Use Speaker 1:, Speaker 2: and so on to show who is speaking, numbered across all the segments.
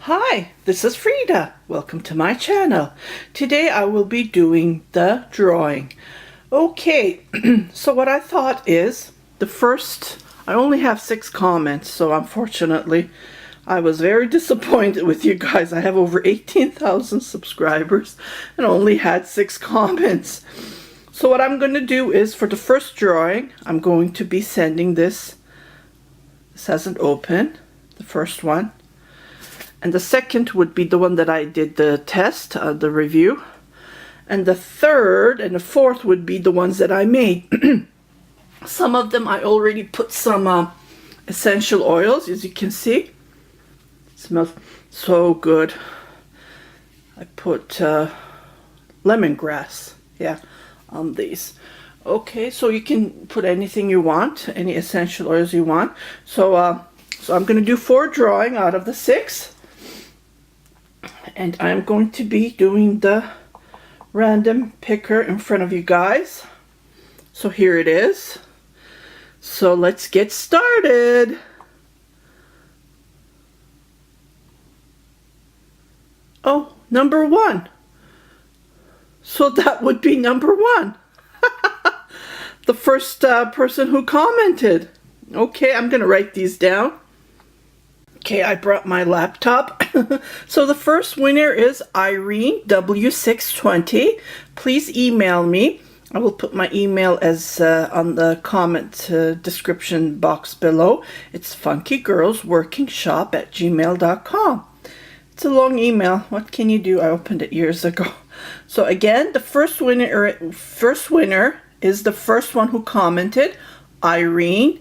Speaker 1: Hi, this is Frida. Welcome to my channel. Today I will be doing the drawing. Okay, so what I thought is I only have 6 comments, so unfortunately I was very disappointed with you guys. I have over 18,000 subscribers and only had 6 comments. So what I'm going to do is, for the first drawing, I'm going to be sending this. This hasn't opened, the first one. And the second would be the one that I did the test, the review. And the third and the fourth would be the ones that I made. Some of them I already put some essential oils, as you can see. It smells so good. I put lemongrass, on these. Okay, so you can put anything you want, any essential oils you want. So I'm going to do 4 drawing out of the 6. And I'm going to be doing the random picker in front of you guys. So here it is. So let's get started. Oh, number 1. So that would be number 1. The first person who commented. Okay, I'm going to write these down. Okay, I brought my laptop. So the first winner is Irene W620. Please email me. I will put my email as on the comment description box below. It's funkygirlsworkingshop@gmail.com. It's a long email. What can you do? I opened it years ago. So again, the first winner is the first one who commented, Irene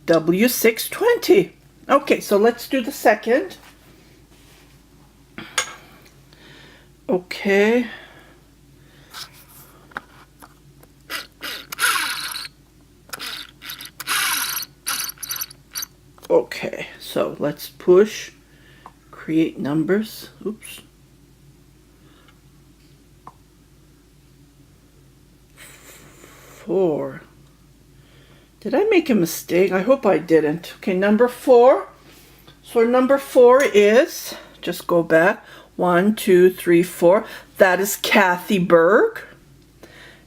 Speaker 1: W620. Okay, so let's do the second. Okay. Okay, so let's push, create numbers. Oops. 4. Did I make a mistake? I hope I didn't. Okay, number 4. So number 4 is, just go back, 1, 2, 3, 4. That is Kathy Berg.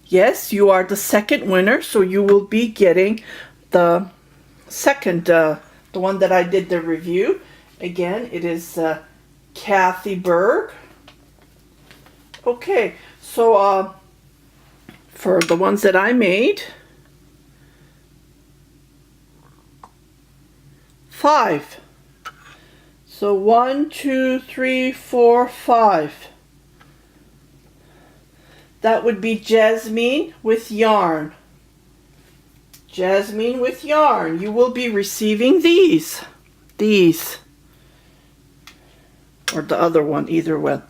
Speaker 1: Yes, you are the second winner, so you will be getting the second, the one that I did the review. Again, it is Kathy Berg. Okay, so for the ones that I made, 5. So 1, 2, 3, 4, 5. That would be Jasmine with yarn. Jasmine with yarn. You will be receiving these. Or the other one, either one.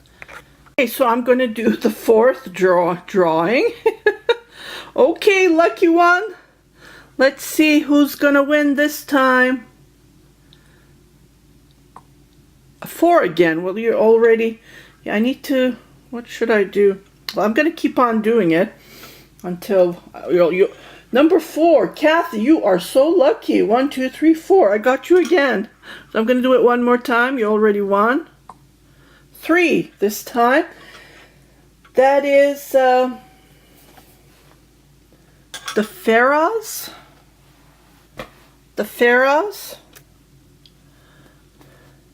Speaker 1: Okay, so I'm going to do the 4th drawing. Okay, lucky one. Let's see who's going to win this time. 4 again. Well, you're already... I need to... What should I do? Well, I'm going to keep on doing it until... Number 4, Kathy, you are so lucky. 1, 2, 3, 4. I got you again. So I'm going to do it one more time. You already won. 3 this time. That is the Farahs. The Farahs.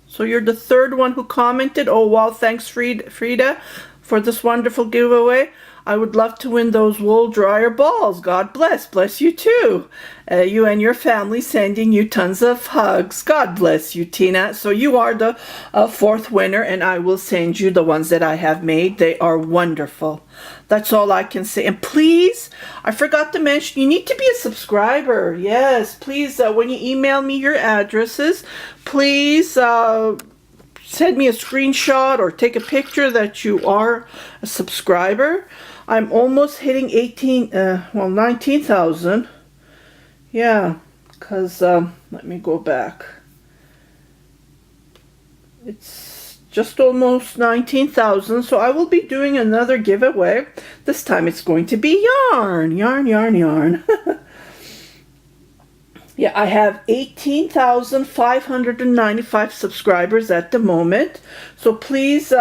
Speaker 1: So you're the 3rd one who commented. Oh wow, thanks Frida for this wonderful giveaway. I would love to win those wool dryer balls. God bless. Bless you too. You and your family, sending you tons of hugs. God bless you, Tina. So you are the 4th winner, and I will send you the ones that I have made. They are wonderful. That's all I can say. And please, I forgot to mention, you need to be a subscriber. Yes, please, when you email me your addresses, please send me a screenshot or take a picture that you are a subscriber. I'm almost hitting 19,000. Yeah, because, let me go back. It's just almost 19,000, so I will be doing another giveaway. This time it's going to be yarn. Yarn, yarn, yarn. Yeah, I have 18,595 subscribers at the moment. So please,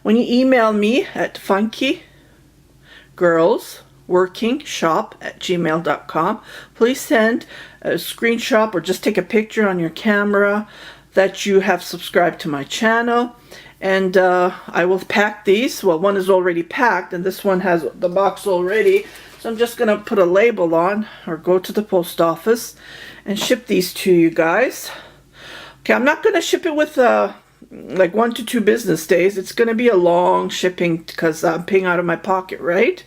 Speaker 1: when you email me at funkygirlsworkingshop@gmail.com, please send a screenshot or just take a picture on your camera that you have subscribed to my channel. And I will pack these. Well, one is already packed and this one has the box already. So I'm just going to put a label on or go to the post office and ship these to you guys. Okay, I'm not going to ship it with like 1 to 2 business days. It's going to be a long shipping because I'm paying out of my pocket, right?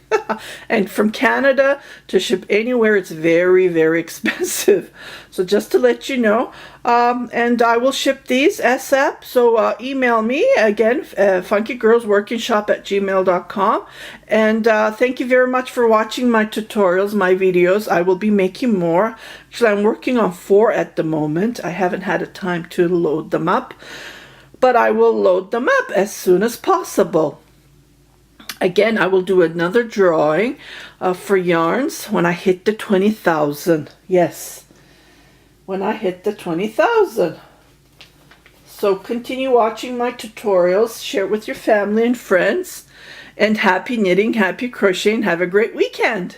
Speaker 1: And from Canada to ship anywhere, it's very, very expensive. So just to let you know, and I will ship these ASAP. So email me again, funkygirlsworkingshop@gmail.com. And thank you very much for watching my tutorials, my videos. I will be making more. Actually, I'm working on 4 at the moment. I haven't had a time to load them up, but I will load them up as soon as possible. Again, I will do another drawing for yarns when I hit the 20,000. Yes, when I hit the 20,000. So continue watching my tutorials, share it with your family and friends, and happy knitting, happy crocheting. Have a great weekend.